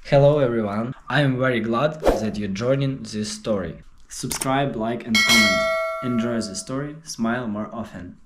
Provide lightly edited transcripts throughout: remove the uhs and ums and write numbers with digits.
Hello everyone, I am very glad that you're joining this story. Subscribe, like and comment. Enjoy the story, smile more often.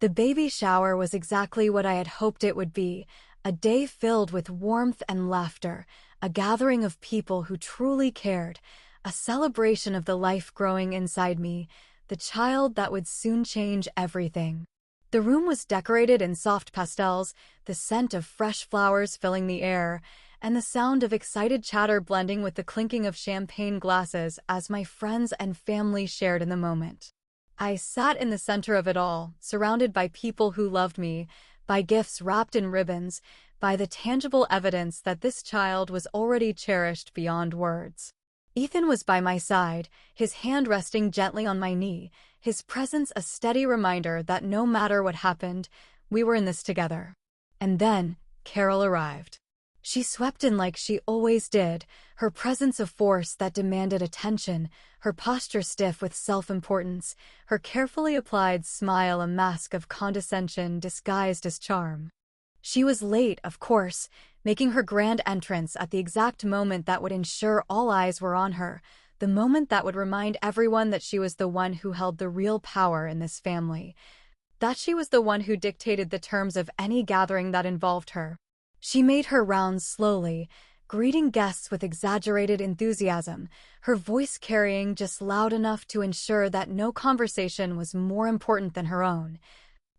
The baby shower was exactly what I had hoped it would be, a day filled with warmth and laughter, a gathering of people who truly cared, a celebration of the life growing inside me, the child that would soon change everything. The room was decorated in soft pastels, the scent of fresh flowers filling the air, and the sound of excited chatter blending with the clinking of champagne glasses as my friends and family shared in the moment. I sat in the center of it all, surrounded by people who loved me, by gifts wrapped in ribbons, by the tangible evidence that this child was already cherished beyond words. Ethan was by my side, his hand resting gently on my knee, his presence a steady reminder that no matter what happened, we were in this together. And then, Carol arrived. She swept in like she always did, her presence a force that demanded attention, her posture stiff with self-importance, her carefully applied smile a mask of condescension disguised as charm. She was late, of course, making her grand entrance at the exact moment that would ensure all eyes were on her, the moment that would remind everyone that she was the one who held the real power in this family, that she was the one who dictated the terms of any gathering that involved her. She made her rounds slowly, greeting guests with exaggerated enthusiasm, her voice carrying just loud enough to ensure that no conversation was more important than her own,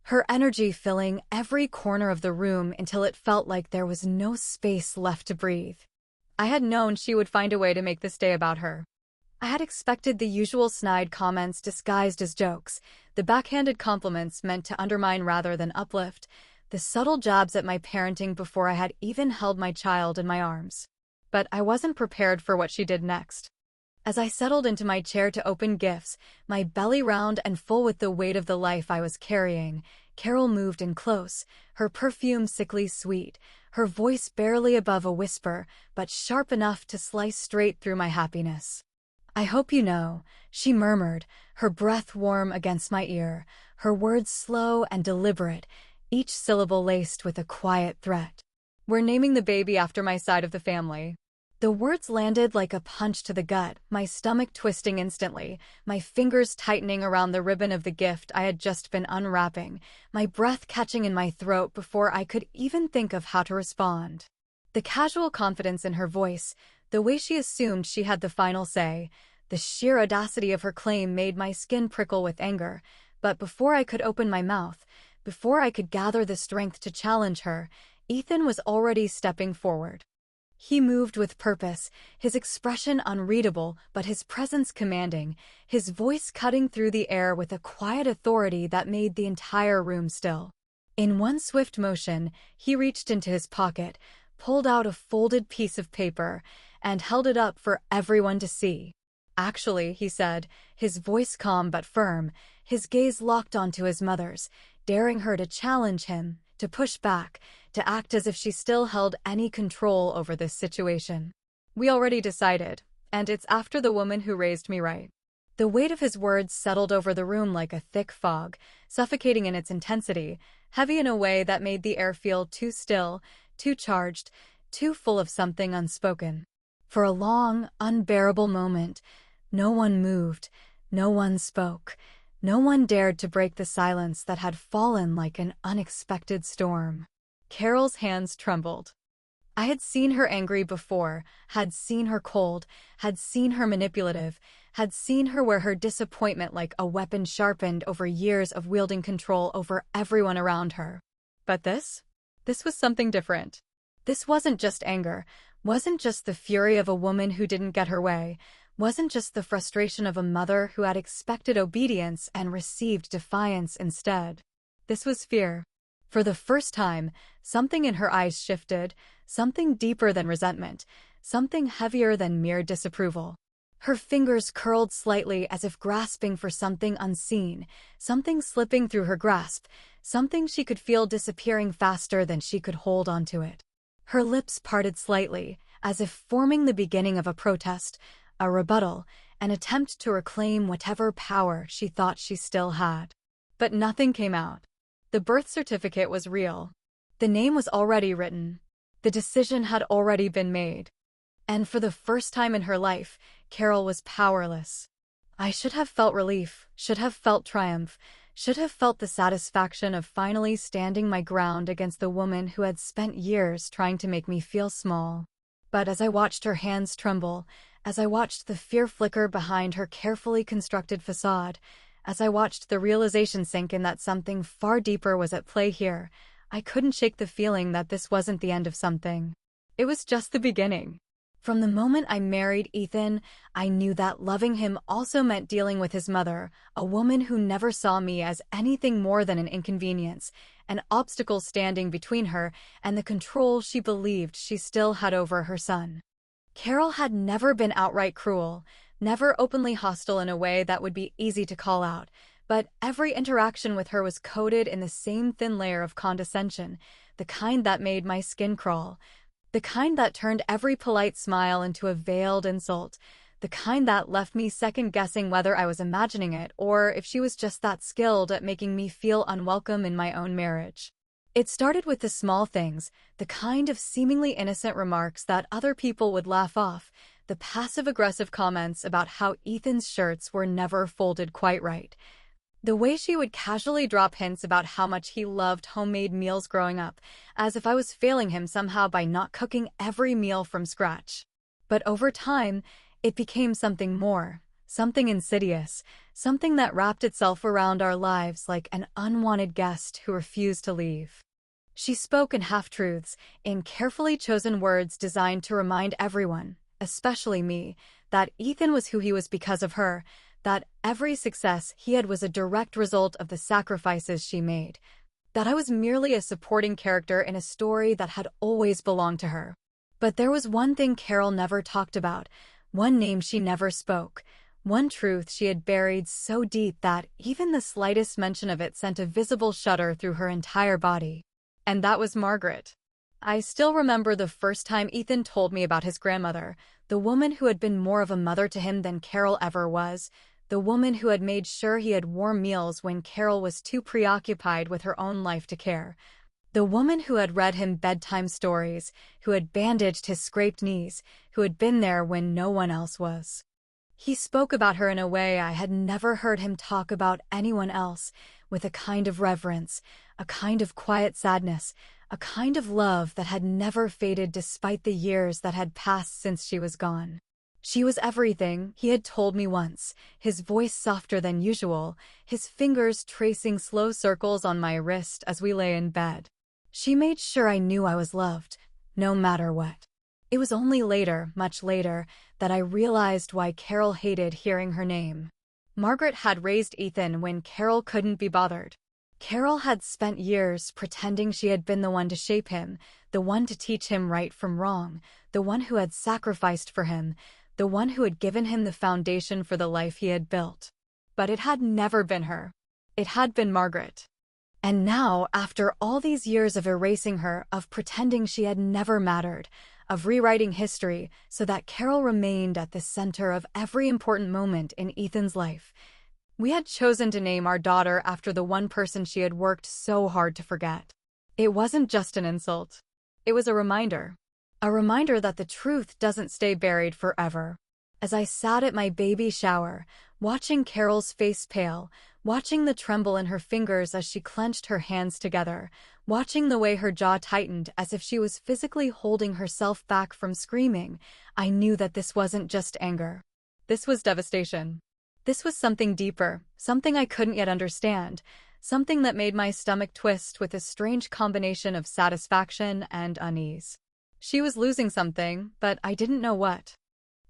her energy filling every corner of the room until it felt like there was no space left to breathe. I had known she would find a way to make this day about her. I had expected the usual snide comments disguised as jokes, the backhanded compliments meant to undermine rather than uplift, the subtle jabs at my parenting before I had even held my child in my arms. But I wasn't prepared for what she did next. As I settled into my chair to open gifts, my belly round and full with the weight of the life I was carrying, Carol moved in close, her perfume sickly sweet, her voice barely above a whisper, but sharp enough to slice straight through my happiness. "I hope you know," she murmured, her breath warm against my ear, her words slow and deliberate, each syllable laced with a quiet threat. "We're naming the baby after my side of the family." The words landed like a punch to the gut, my stomach twisting instantly, my fingers tightening around the ribbon of the gift I had just been unwrapping, my breath catching in my throat before I could even think of how to respond. The casual confidence in her voice, the way she assumed she had the final say, the sheer audacity of her claim made my skin prickle with anger, but before I could open my mouth, before I could gather the strength to challenge her, Ethan was already stepping forward. He moved with purpose, his expression unreadable but his presence commanding, his voice cutting through the air with a quiet authority that made the entire room still. In one swift motion, he reached into his pocket, pulled out a folded piece of paper, and held it up for everyone to see. "Actually," he said, his voice calm but firm, his gaze locked onto his mother's, daring her to challenge him, to push back, to act as if she still held any control over this situation. "We already decided, and it's after the woman who raised me right." The weight of his words settled over the room like a thick fog, suffocating in its intensity, heavy in a way that made the air feel too still, too charged, too full of something unspoken. For a long, unbearable moment, no one moved, no one spoke, no one dared to break the silence that had fallen like an unexpected storm. Carol's hands trembled. I had seen her angry before, had seen her cold, had seen her manipulative, had seen her wear her disappointment like a weapon sharpened over years of wielding control over everyone around her. But this was something different. This wasn't just anger, wasn't just the fury of a woman who didn't get her way, wasn't just the frustration of a mother who had expected obedience and received defiance instead. This was fear. For the first time, something in her eyes shifted, something deeper than resentment, something heavier than mere disapproval. Her fingers curled slightly as if grasping for something unseen, something slipping through her grasp, something she could feel disappearing faster than she could hold onto it. Her lips parted slightly, as if forming the beginning of a protest, a rebuttal, an attempt to reclaim whatever power she thought she still had. But nothing came out. The birth certificate was real. The name was already written. The decision had already been made. And for the first time in her life, Carol was powerless. I should have felt relief, should have felt triumph, should have felt the satisfaction of finally standing my ground against the woman who had spent years trying to make me feel small. But as I watched her hands tremble, as I watched the fear flicker behind her carefully constructed facade, as I watched the realization sink in that something far deeper was at play here, I couldn't shake the feeling that this wasn't the end of something. It was just the beginning. From the moment I married Ethan, I knew that loving him also meant dealing with his mother, a woman who never saw me as anything more than an inconvenience, an obstacle standing between her and the control she believed she still had over her son. Carol had never been outright cruel, never openly hostile in a way that would be easy to call out, but every interaction with her was coated in the same thin layer of condescension, the kind that made my skin crawl. The kind that turned every polite smile into a veiled insult. The kind that left me second-guessing whether I was imagining it or if she was just that skilled at making me feel unwelcome in my own marriage. It started with the small things, the kind of seemingly innocent remarks that other people would laugh off, the passive-aggressive comments about how Ethan's shirts were never folded quite right. The way she would casually drop hints about how much he loved homemade meals growing up, as if I was failing him somehow by not cooking every meal from scratch. But over time, it became something more, something insidious, something that wrapped itself around our lives like an unwanted guest who refused to leave. She spoke in half-truths, in carefully chosen words designed to remind everyone, especially me, that Ethan was who he was because of her, that every success he had was a direct result of the sacrifices she made, that I was merely a supporting character in a story that had always belonged to her. But there was one thing Carol never talked about, one name she never spoke, one truth she had buried so deep that even the slightest mention of it sent a visible shudder through her entire body. And that was Margaret. I still remember the first time Ethan told me about his grandmother, the woman who had been more of a mother to him than Carol ever was, the woman who had made sure he had warm meals when Carol was too preoccupied with her own life to care, the woman who had read him bedtime stories, who had bandaged his scraped knees, who had been there when no one else was. He spoke about her in a way I had never heard him talk about anyone else, with a kind of reverence, a kind of quiet sadness, a kind of love that had never faded despite the years that had passed since she was gone. She was everything, he had told me once, his voice softer than usual, his fingers tracing slow circles on my wrist as we lay in bed. She made sure I knew I was loved, no matter what. It was only later, much later, that I realized why Carol hated hearing her name. Margaret had raised Ethan when Carol couldn't be bothered. Carol had spent years pretending she had been the one to shape him, the one to teach him right from wrong, the one who had sacrificed for him, the one who had given him the foundation for the life he had built. But it had never been her. It had been Margaret. And now, after all these years of erasing her, of pretending she had never mattered, of rewriting history so that Carol remained at the center of every important moment in Ethan's life, we had chosen to name our daughter after the one person she had worked so hard to forget. It wasn't just an insult. It was a reminder. A reminder that the truth doesn't stay buried forever. As I sat at my baby shower, watching Carol's face pale, watching the tremble in her fingers as she clenched her hands together, watching the way her jaw tightened as if she was physically holding herself back from screaming, I knew that this wasn't just anger. This was devastation. This was something deeper, something I couldn't yet understand, something that made my stomach twist with a strange combination of satisfaction and unease. She was losing something, but I didn't know what.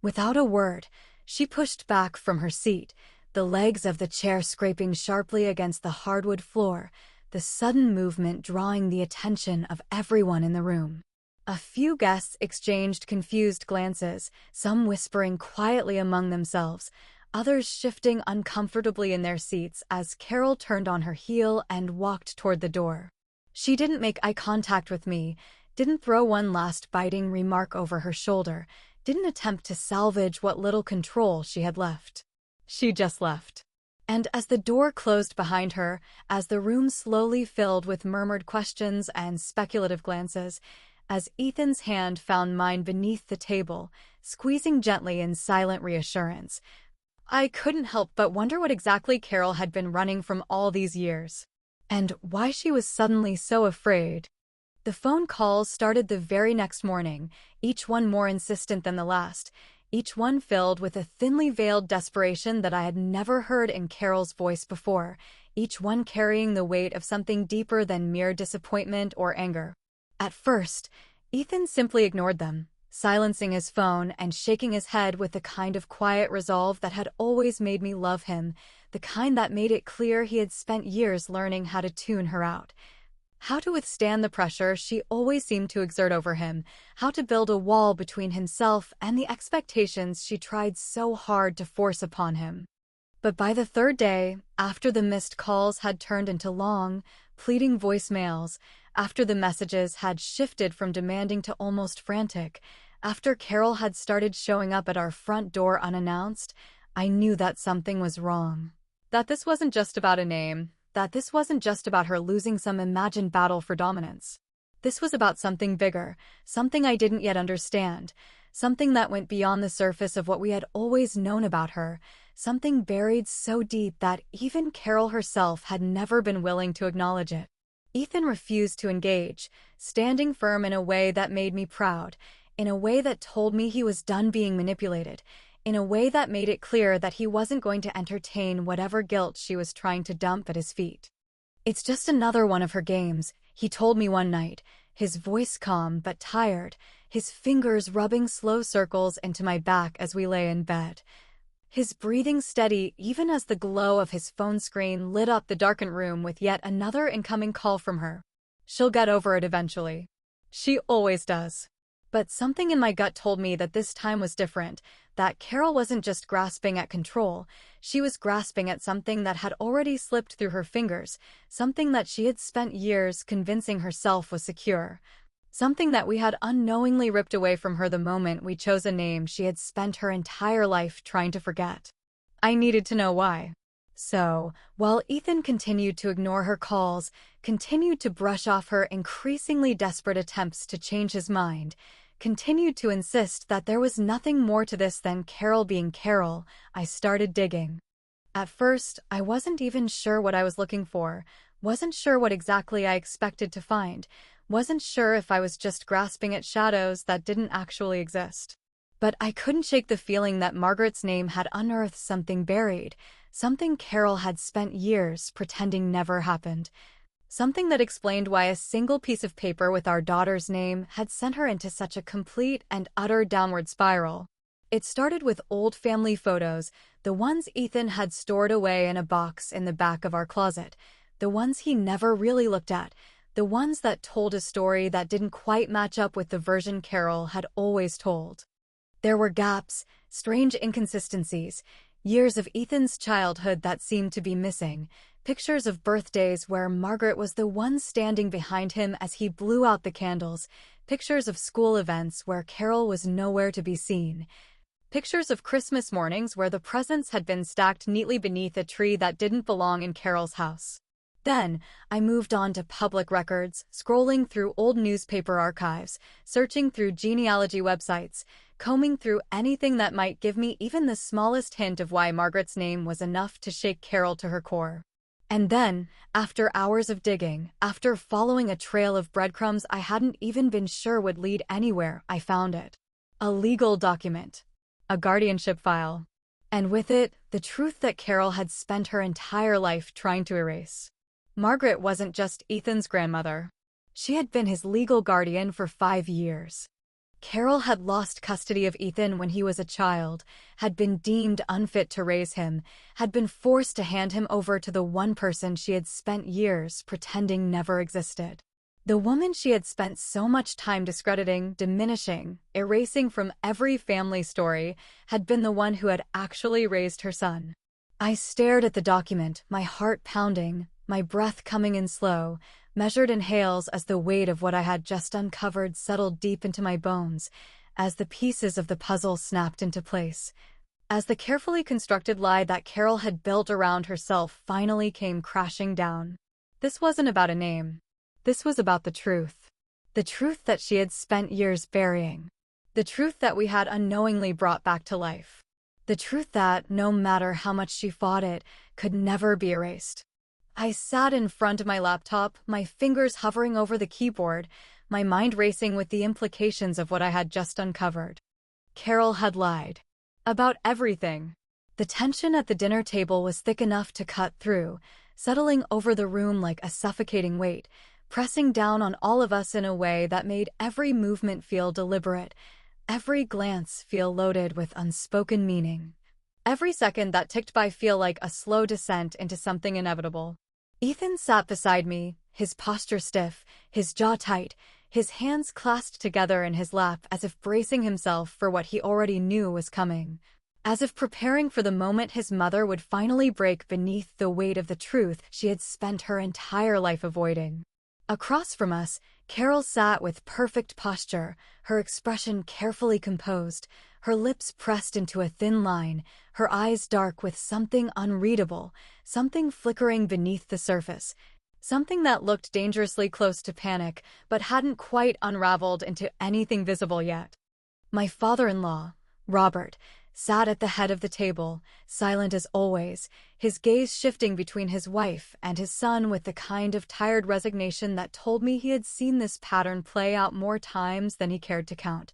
Without a word, she pushed back from her seat, the legs of the chair scraping sharply against the hardwood floor, the sudden movement drawing the attention of everyone in the room. A few guests exchanged confused glances, some whispering quietly among themselves, others shifting uncomfortably in their seats as Carol turned on her heel and walked toward the door. She didn't make eye contact with me, didn't throw one last biting remark over her shoulder, didn't attempt to salvage what little control she had left. She just left. And as the door closed behind her, as the room slowly filled with murmured questions and speculative glances, as Ethan's hand found mine beneath the table, squeezing gently in silent reassurance. I couldn't help but wonder what exactly Carol had been running from all these years, and why she was suddenly so afraid. The phone calls started the very next morning, each one more insistent than the last, each one filled with a thinly veiled desperation that I had never heard in Carol's voice before, each one carrying the weight of something deeper than mere disappointment or anger. At first, Ethan simply ignored them, silencing his phone and shaking his head with the kind of quiet resolve that had always made me love him, the kind that made it clear he had spent years learning how to tune her out. How to withstand the pressure she always seemed to exert over him, how to build a wall between himself and the expectations she tried so hard to force upon him. But by the third day, after the missed calls had turned into long, pleading voicemails, after the messages had shifted from demanding to almost frantic, after Carol had started showing up at our front door unannounced, I knew that something was wrong. That this wasn't just about a name, that this wasn't just about her losing some imagined battle for dominance. This was about something bigger, something I didn't yet understand, something that went beyond the surface of what we had always known about her, something buried so deep that even Carol herself had never been willing to acknowledge it. Ethan refused to engage, standing firm in a way that made me proud, in a way that told me he was done being manipulated, in a way that made it clear that he wasn't going to entertain whatever guilt she was trying to dump at his feet. "It's just another one of her games," he told me one night, his voice calm but tired, his fingers rubbing slow circles into my back as we lay in bed. His breathing steady even as the glow of his phone screen lit up the darkened room with yet another incoming call from her. "She'll get over it eventually. She always does." But something in my gut told me that this time was different, that Carol wasn't just grasping at control, she was grasping at something that had already slipped through her fingers, something that she had spent years convincing herself was secure, something that we had unknowingly ripped away from her the moment we chose a name she had spent her entire life trying to forget. I needed to know why. So, while Ethan continued to ignore her calls, continued to brush off her increasingly desperate attempts to change his mind, continued to insist that there was nothing more to this than Carol being Carol, I started digging. At first, I wasn't even sure what I was looking for, wasn't sure what exactly I expected to find, wasn't sure if I was just grasping at shadows that didn't actually exist. But I couldn't shake the feeling that Margaret's name had unearthed something buried, something Carol had spent years pretending never happened. Something that explained why a single piece of paper with our daughter's name had sent her into such a complete and utter downward spiral. It started with old family photos, the ones Ethan had stored away in a box in the back of our closet, the ones he never really looked at, the ones that told a story that didn't quite match up with the version Carol had always told. There were gaps, strange inconsistencies, years of Ethan's childhood that seemed to be missing, pictures of birthdays where Margaret was the one standing behind him as he blew out the candles, pictures of school events where Carol was nowhere to be seen, pictures of Christmas mornings where the presents had been stacked neatly beneath a tree that didn't belong in Carol's house. Then, I moved on to public records, scrolling through old newspaper archives, searching through genealogy websites, combing through anything that might give me even the smallest hint of why Margaret's name was enough to shake Carol to her core. And then, after hours of digging, after following a trail of breadcrumbs I hadn't even been sure would lead anywhere, I found it. A legal document. A guardianship file. And with it, the truth that Carol had spent her entire life trying to erase. Margaret wasn't just Ethan's grandmother. She had been his legal guardian for 5 years. Carol had lost custody of Ethan when he was a child, had been deemed unfit to raise him, had been forced to hand him over to the one person she had spent years pretending never existed. The woman she had spent so much time discrediting, diminishing, erasing from every family story, had been the one who had actually raised her son. I stared at the document, my heart pounding, my breath coming in slow, measured inhales as the weight of what I had just uncovered settled deep into my bones, as the pieces of the puzzle snapped into place, as the carefully constructed lie that Carol had built around herself finally came crashing down. This wasn't about a name. This was about the truth. The truth that she had spent years burying. The truth that we had unknowingly brought back to life. The truth that, no matter how much she fought it, could never be erased. I sat in front of my laptop, my fingers hovering over the keyboard, my mind racing with the implications of what I had just uncovered. Carol had lied. About everything. The tension at the dinner table was thick enough to cut through, settling over the room like a suffocating weight, pressing down on all of us in a way that made every movement feel deliberate, every glance feel loaded with unspoken meaning. Every second that ticked by feel like a slow descent into something inevitable. Ethan sat beside me, his posture stiff, his jaw tight, his hands clasped together in his lap as if bracing himself for what he already knew was coming. As if preparing for the moment his mother would finally break beneath the weight of the truth she had spent her entire life avoiding. Across from us, Carol sat with perfect posture, her expression carefully composed, her lips pressed into a thin line, her eyes dark with something unreadable, something flickering beneath the surface, something that looked dangerously close to panic, but hadn't quite unraveled into anything visible yet. My father-in-law, Robert, sat at the head of the table, silent as always, his gaze shifting between his wife and his son with the kind of tired resignation that told me he had seen this pattern play out more times than he cared to count.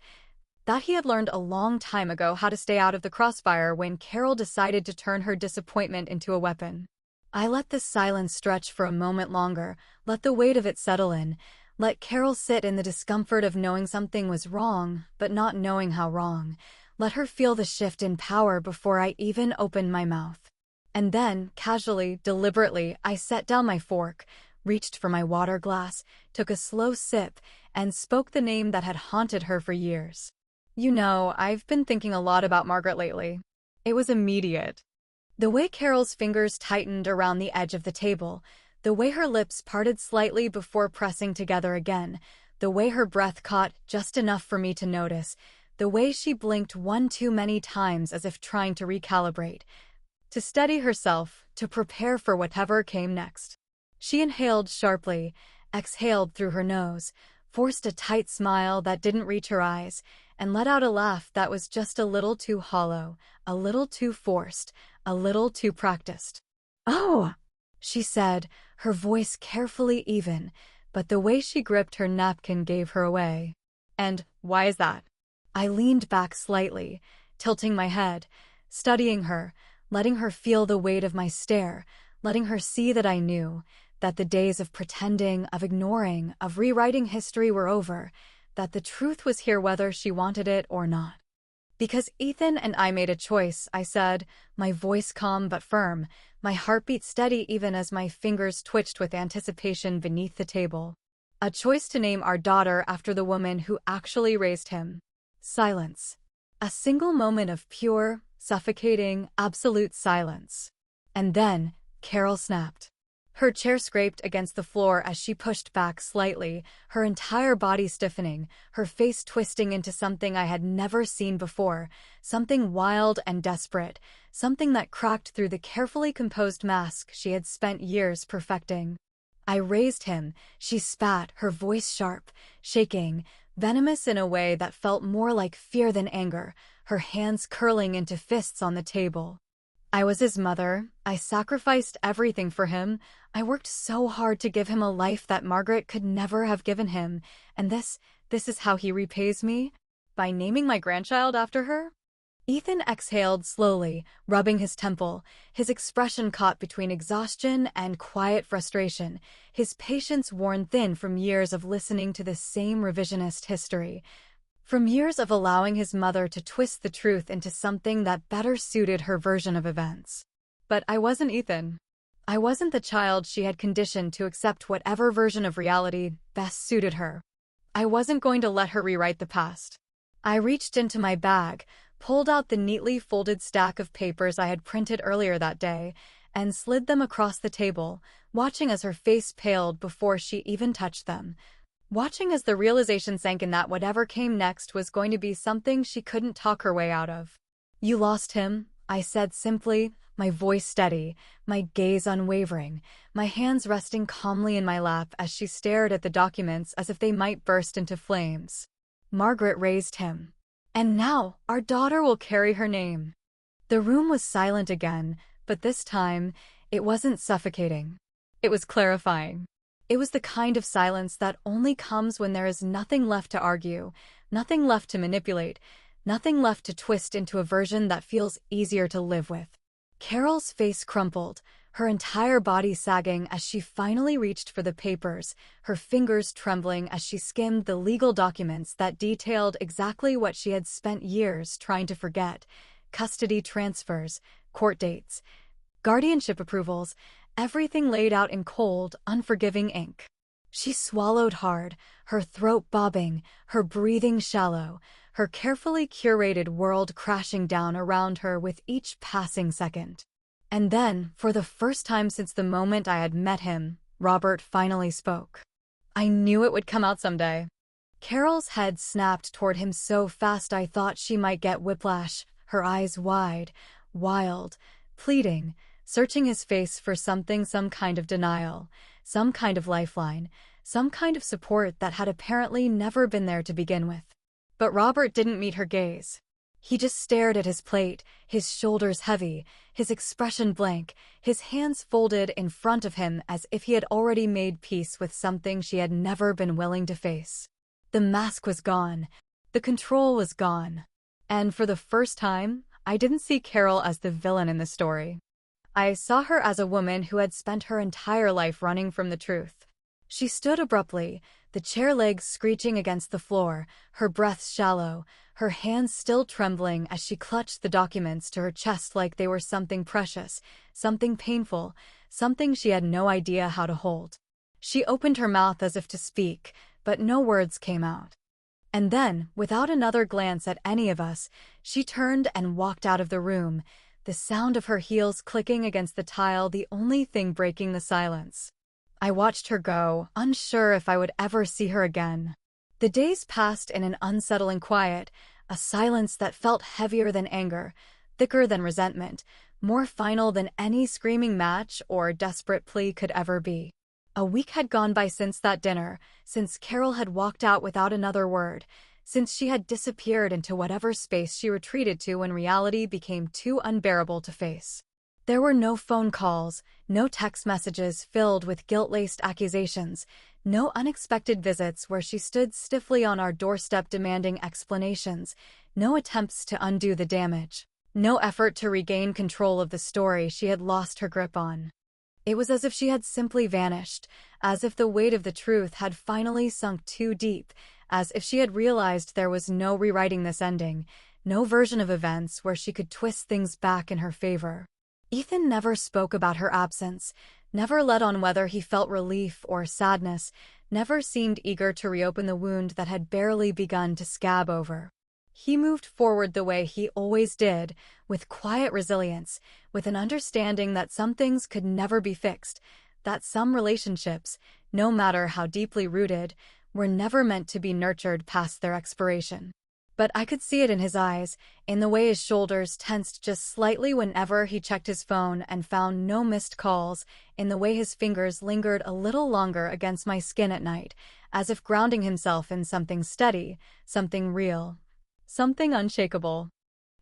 That he had learned a long time ago how to stay out of the crossfire when Carol decided to turn her disappointment into a weapon. I let this silence stretch for a moment longer, let the weight of it settle in, let Carol sit in the discomfort of knowing something was wrong, but not knowing how wrong. Let her feel the shift in power before I even opened my mouth. And then, casually, deliberately, I set down my fork, reached for my water glass, took a slow sip, and spoke the name that had haunted her for years. You know, I've been thinking a lot about Margaret lately. It was immediate. The way Carol's fingers tightened around the edge of the table, the way her lips parted slightly before pressing together again, the way her breath caught just enough for me to notice, the way she blinked one too many times as if trying to recalibrate, to steady herself, to prepare for whatever came next. She inhaled sharply, exhaled through her nose, forced a tight smile that didn't reach her eyes, and let out a laugh that was just a little too hollow, a little too forced, a little too practiced. "Oh," she said, her voice carefully even, but the way she gripped her napkin gave her away. "And why is that?" I leaned back slightly, tilting my head, studying her, letting her feel the weight of my stare, letting her see that I knew, that the days of pretending, of ignoring, of rewriting history were over, that the truth was here whether she wanted it or not. "Because Ethan and I made a choice," I said, my voice calm but firm, my heartbeat steady even as my fingers twitched with anticipation beneath the table. "A choice to name our daughter after the woman who actually raised him." Silence. A single moment of pure, suffocating, absolute silence. And then, Carol snapped. Her chair scraped against the floor as she pushed back slightly, her entire body stiffening, her face twisting into something I had never seen before, something wild and desperate, something that cracked through the carefully composed mask she had spent years perfecting. "I raised him," she spat, her voice sharp, shaking, venomous in a way that felt more like fear than anger, her hands curling into fists on the table. "I was his mother. I sacrificed everything for him. I worked so hard to give him a life that Margaret could never have given him. And this is how he repays me? By naming my grandchild after her?" Ethan exhaled slowly, rubbing his temple, his expression caught between exhaustion and quiet frustration, his patience worn thin from years of listening to the same revisionist history, from years of allowing his mother to twist the truth into something that better suited her version of events. But I wasn't Ethan. I wasn't the child she had conditioned to accept whatever version of reality best suited her. I wasn't going to let her rewrite the past. I reached into my bag, pulled out the neatly folded stack of papers I had printed earlier that day, and slid them across the table, watching as her face paled before she even touched them, watching as the realization sank in that whatever came next was going to be something she couldn't talk her way out of. "You lost him," I said simply, my voice steady, my gaze unwavering, my hands resting calmly in my lap as she stared at the documents as if they might burst into flames. Margaret raised him. And now, our daughter will carry her name. The room was silent again, but this time, it wasn't suffocating. It was clarifying. It was the kind of silence that only comes when there is nothing left to argue, nothing left to manipulate, nothing left to twist into a version that feels easier to live with. Carol's face crumpled, her entire body sagging as she finally reached for the papers, her fingers trembling as she skimmed the legal documents that detailed exactly what she had spent years trying to forget: custody transfers, court dates, guardianship approvals, everything laid out in cold, unforgiving ink. She swallowed hard, her throat bobbing, her breathing shallow, her carefully curated world crashing down around her with each passing second. And then, for the first time since the moment I had met him, Robert finally spoke. I knew it would come out someday. Carol's head snapped toward him so fast I thought she might get whiplash, her eyes wide, wild, pleading, searching his face for something, some kind of denial, some kind of lifeline, some kind of support that had apparently never been there to begin with. But Robert didn't meet her gaze. He just stared at his plate, his shoulders heavy, his expression blank, his hands folded in front of him as if he had already made peace with something she had never been willing to face. The mask was gone. The control was gone. And for the first time, I didn't see Carol as the villain in the story. I saw her as a woman who had spent her entire life running from the truth. She stood abruptly, the chair legs screeching against the floor, her breath shallow, her hands still trembling as she clutched the documents to her chest like they were something precious, something painful, something she had no idea how to hold. She opened her mouth as if to speak, but no words came out. And then, without another glance at any of us, she turned and walked out of the room, the sound of her heels clicking against the tile the only thing breaking the silence. I watched her go, unsure if I would ever see her again. The days passed in an unsettling quiet, a silence that felt heavier than anger, thicker than resentment, more final than any screaming match or desperate plea could ever be. A week had gone by since that dinner, since Carol had walked out without another word, since she had disappeared into whatever space she retreated to when reality became too unbearable to face. There were no phone calls, no text messages filled with guilt-laced accusations, no unexpected visits where she stood stiffly on our doorstep demanding explanations, no attempts to undo the damage, no effort to regain control of the story she had lost her grip on. It was as if she had simply vanished, as if the weight of the truth had finally sunk too deep, as if she had realized there was no rewriting this ending, no version of events where she could twist things back in her favor. Ethan never spoke about her absence, never let on whether he felt relief or sadness, never seemed eager to reopen the wound that had barely begun to scab over. He moved forward the way he always did, with quiet resilience, with an understanding that some things could never be fixed, that some relationships, no matter how deeply rooted, were never meant to be nurtured past their expiration. But I could see it in his eyes, in the way his shoulders tensed just slightly whenever he checked his phone and found no missed calls, in the way his fingers lingered a little longer against my skin at night, as if grounding himself in something steady, something real, something unshakable.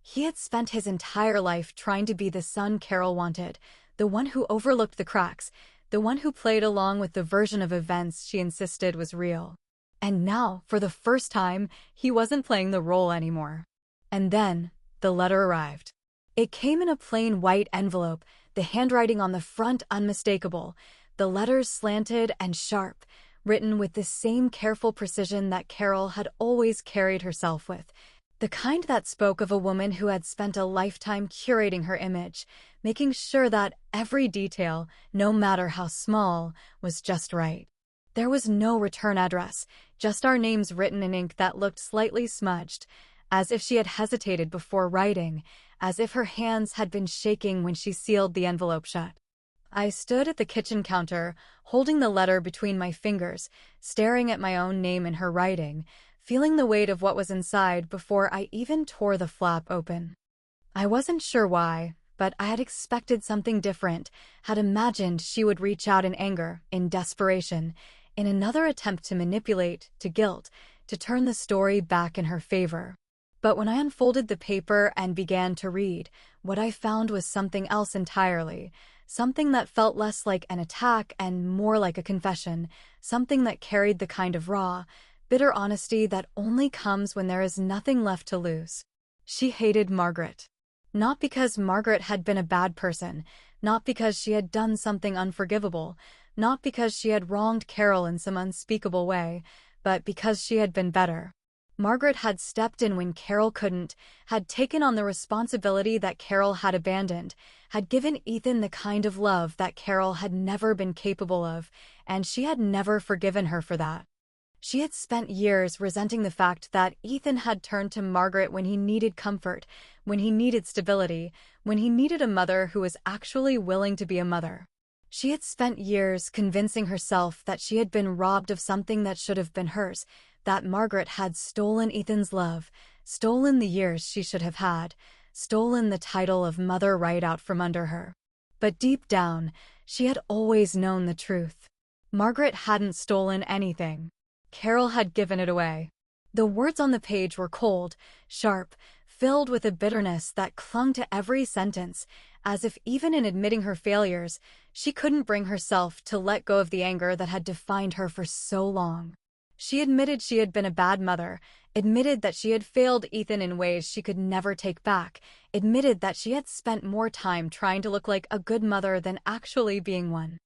He had spent his entire life trying to be the son Carol wanted, the one who overlooked the cracks, the one who played along with the version of events she insisted was real. And now, for the first time, he wasn't playing the role anymore. And then, the letter arrived. It came in a plain white envelope, the handwriting on the front unmistakable, the letters slanted and sharp, written with the same careful precision that Carol had always carried herself with, the kind that spoke of a woman who had spent a lifetime curating her image, making sure that every detail, no matter how small, was just right. There was no return address, just our names written in ink that looked slightly smudged, as if she had hesitated before writing, as if her hands had been shaking when she sealed the envelope shut. I stood at the kitchen counter, holding the letter between my fingers, staring at my own name in her writing, feeling the weight of what was inside before I even tore the flap open. I wasn't sure why, but I had expected something different, had imagined she would reach out in anger, in desperation, in another attempt to manipulate, to guilt, to turn the story back in her favor. But when I unfolded the paper and began to read, what I found was something else entirely, something that felt less like an attack and more like a confession, something that carried the kind of raw, bitter honesty that only comes when there is nothing left to lose. She hated Margaret. Not because Margaret had been a bad person, not because she had done something unforgivable, not because she had wronged Carol in some unspeakable way, but because she had been better. Margaret had stepped in when Carol couldn't, had taken on the responsibility that Carol had abandoned, had given Ethan the kind of love that Carol had never been capable of, and she had never forgiven her for that. She had spent years resenting the fact that Ethan had turned to Margaret when he needed comfort, when he needed stability, when he needed a mother who was actually willing to be a mother. She had spent years convincing herself that she had been robbed of something that should have been hers, that Margaret had stolen Ethan's love, stolen the years she should have had, stolen the title of mother right out from under her. But deep down, she had always known the truth. Margaret hadn't stolen anything. Carol had given it away. The words on the page were cold, sharp, filled with a bitterness that clung to every sentence, as if even in admitting her failures, she couldn't bring herself to let go of the anger that had defined her for so long. She admitted she had been a bad mother, admitted that she had failed Ethan in ways she could never take back, admitted that she had spent more time trying to look like a good mother than actually being one.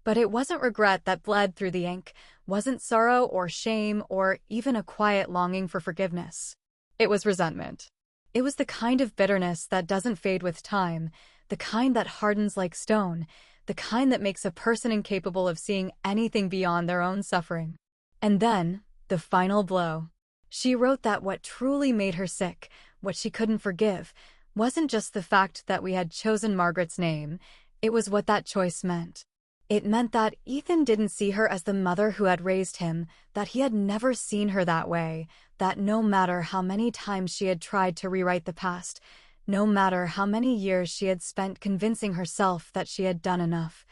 But it wasn't regret that bled through the ink, wasn't sorrow or shame or even a quiet longing for forgiveness. It was resentment. It was the kind of bitterness that doesn't fade with time, the kind that hardens like stone, the kind that makes a person incapable of seeing anything beyond their own suffering. And then, the final blow. She wrote that what truly made her sick, what she couldn't forgive, wasn't just the fact that we had chosen Margaret's name, it was what that choice meant. It meant that Ethan didn't see her as the mother who had raised him, that he had never seen her that way, that no matter how many times she had tried to rewrite the past, no matter how many years she had spent convincing herself that she had done enough,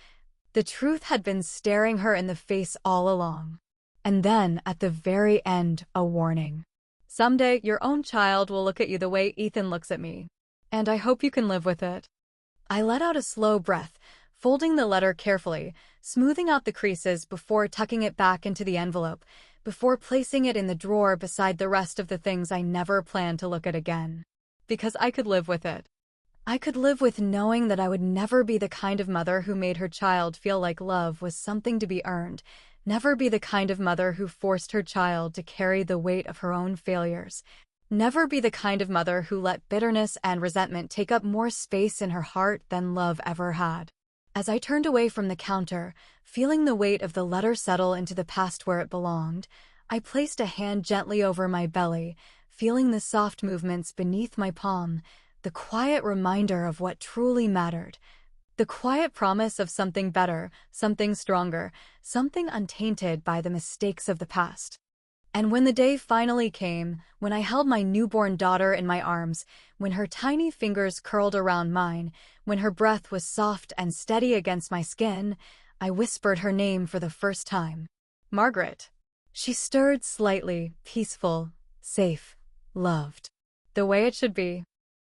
the truth had been staring her in the face all along. And then, at the very end, a warning. Someday, your own child will look at you the way Ethan looks at me. And I hope you can live with it. I let out a slow breath, folding the letter carefully, smoothing out the creases before tucking it back into the envelope, before placing it in the drawer beside the rest of the things I never planned to look at again. Because I could live with it. I could live with knowing that I would never be the kind of mother who made her child feel like love was something to be earned, never be the kind of mother who forced her child to carry the weight of her own failures, never be the kind of mother who let bitterness and resentment take up more space in her heart than love ever had. As I turned away from the counter, feeling the weight of the letter settle into the past where it belonged, I placed a hand gently over my belly, feeling the soft movements beneath my palm, the quiet reminder of what truly mattered. The quiet promise of something better, something stronger, something untainted by the mistakes of the past. And when the day finally came, when I held my newborn daughter in my arms, when her tiny fingers curled around mine, when her breath was soft and steady against my skin, I whispered her name for the first time. Margaret. She stirred slightly, peaceful, safe, loved. The way it should be.